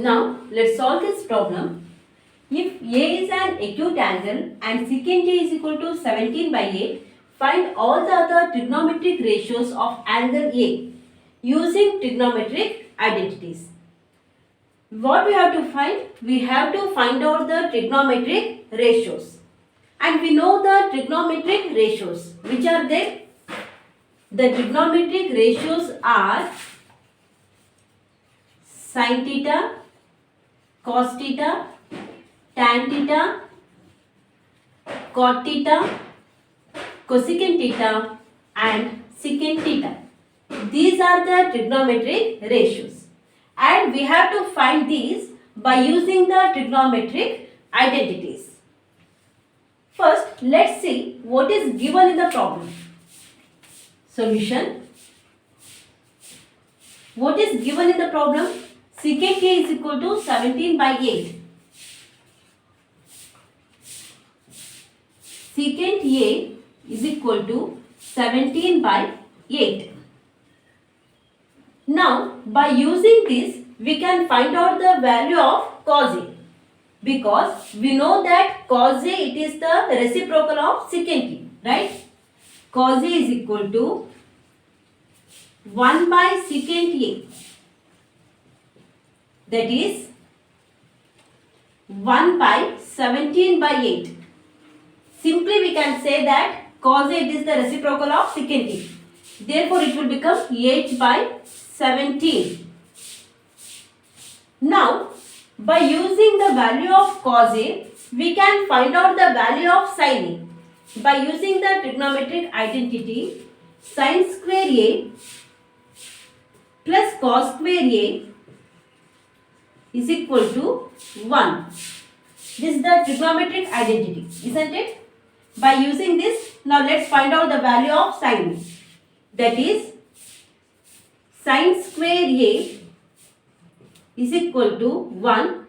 Now let's solve this problem. If A is an acute angle and secant A is equal to 17 by 8, find all the other trigonometric ratios of angle A using trigonometric identities. What we have to find? We have to find out the trigonometric ratios. And we know the trigonometric ratios. Which are they? The trigonometric ratios are sin theta, cos theta, tan theta, cot theta, cosecant theta and secant theta. These are the trigonometric ratios. And we have to find these by using the trigonometric identities. First, let's see what is given in the problem. Solution. What is given in the problem? Secant A is equal to 17 by 8. Secant A is equal to 17 by 8. Now, by using this, we can find out the value of cos A. Because we know that cos A, it is the reciprocal of secant A, right? Cos A is equal to 1 by secant A. That is 1 by 17 by 8. Simply we can say that cos A, it is the reciprocal of secant A. Therefore, it will become 8 by 17. Now, by using the value of cos A, we can find out the value of sin A. By using the trigonometric identity, sin square A plus cos square A is equal to 1. This is the trigonometric identity, isn't it? By using this, now let's find out the value of sin A. That is, sin square A is equal to 1.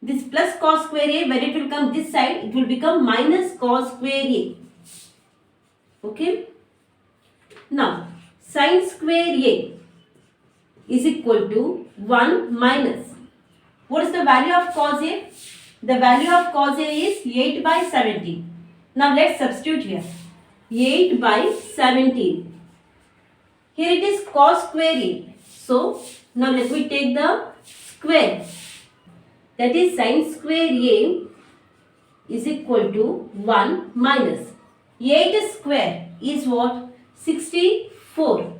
This plus cos square A, when it will come this side, it will become minus cos square A. Okay. Now, sin square A is equal to 1 minus. What is the value of cos A? The value of cos A is 8 by 17. Now, let's substitute here. 8 by 17. Here it is cos square A. So, now let me take the square. That is sin square A is equal to 1 minus 8 square is what? 64.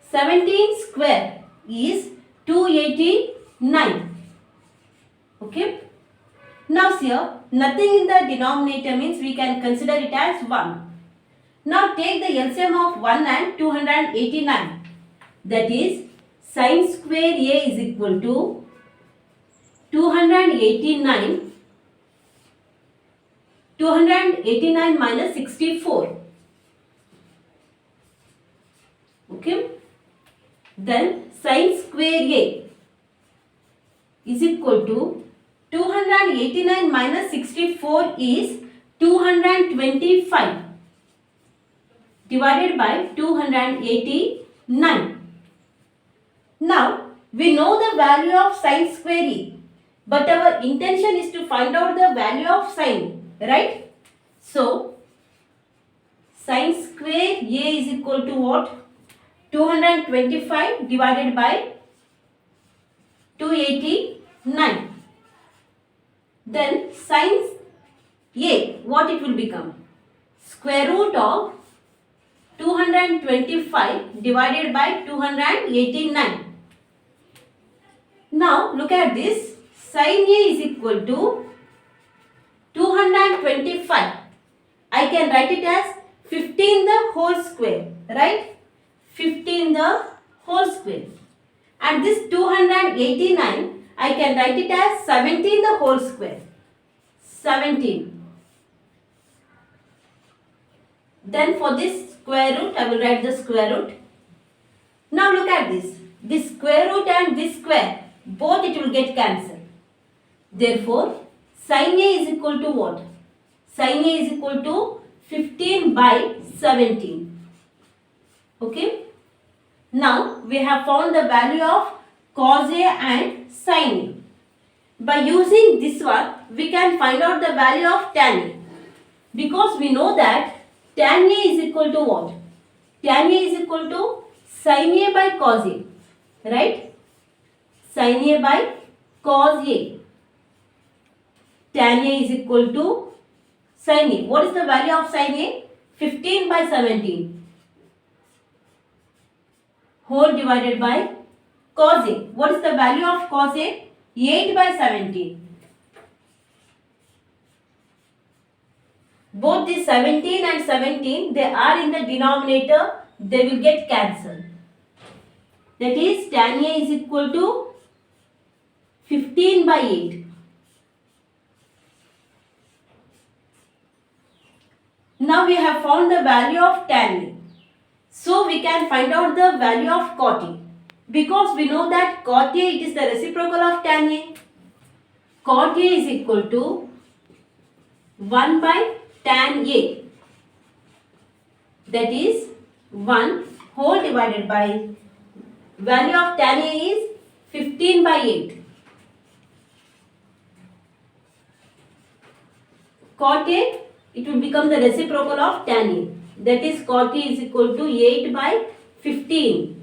17 square is 289. Okay. Now here, nothing in the denominator means we can consider it as 1. Now take the LCM of 1 and 289. That is, sin square A is equal to 289 minus 64. Okay. Then sin square A is equal to 289 minus 64 is 225 divided by 289. Now, we know the value of sin square A, but our intention is to find out the value of sin, right? So, sin square A is equal to what? 225 divided by 289. Then sin A, what it will become? Square root of 225 divided by 289. Now look at this. Sin A is equal to 225. I can write it as 15 the whole square, right? 15 the whole square. And this 289, I can write it as 17 the whole square. 17. Then for this square root, I will write the square root. Now look at this. This square root and this square, both it will get cancelled. Therefore, sin A is equal to what? Sin A is equal to 15 by 17. Okay. Now, we have found the value of cos A and sin A. By using this one, we can find out the value of tan A. Because we know that tan A is equal to what? Tan A is equal to sin A by cos A. Right? Sin A by cos A. Tan A is equal to sin A. What is the value of sin A? 15 by 17. Whole divided by cos A. What is the value of cos A? 8 by 17. Both the 17 and 17, they are in the denominator, they will get cancelled. That is, tan A is equal to 15 by 8. Now we have found the value of tan A. So we can find out the value of cot A. Because we know that cot A, it is the reciprocal of tan A. Cot A is equal to 1 by tan A. That is 1 whole divided by value of tan A is 15 by 8. Cot A, it will become the reciprocal of tan A. That is cot A is equal to 8 by 15.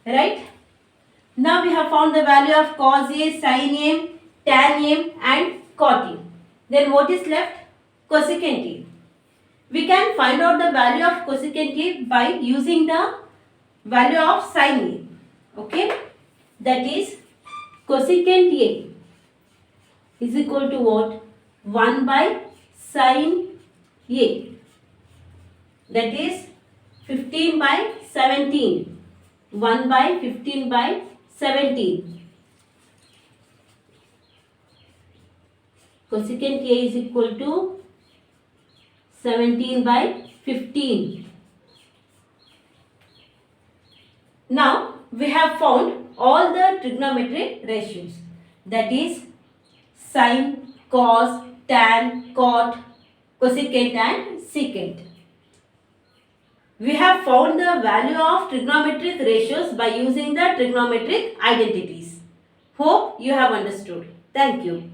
Right? Now we have found the value of cos A, sin A, tan A and cot A. Then what is left? Cosecant A. We can find out the value of cosecant A by using the value of sin A. Okay? That is cosecant A is equal to what? 1 by sin A. That is 15 by 17. 1 by 15 by 17. Cosecant A is equal to 17 by 15. Now we have found all the trigonometric ratios. That is sin, cos, tan, cot, cosecant and secant. We have found the value of trigonometric ratios by using the trigonometric identities. Hope you have understood. Thank you.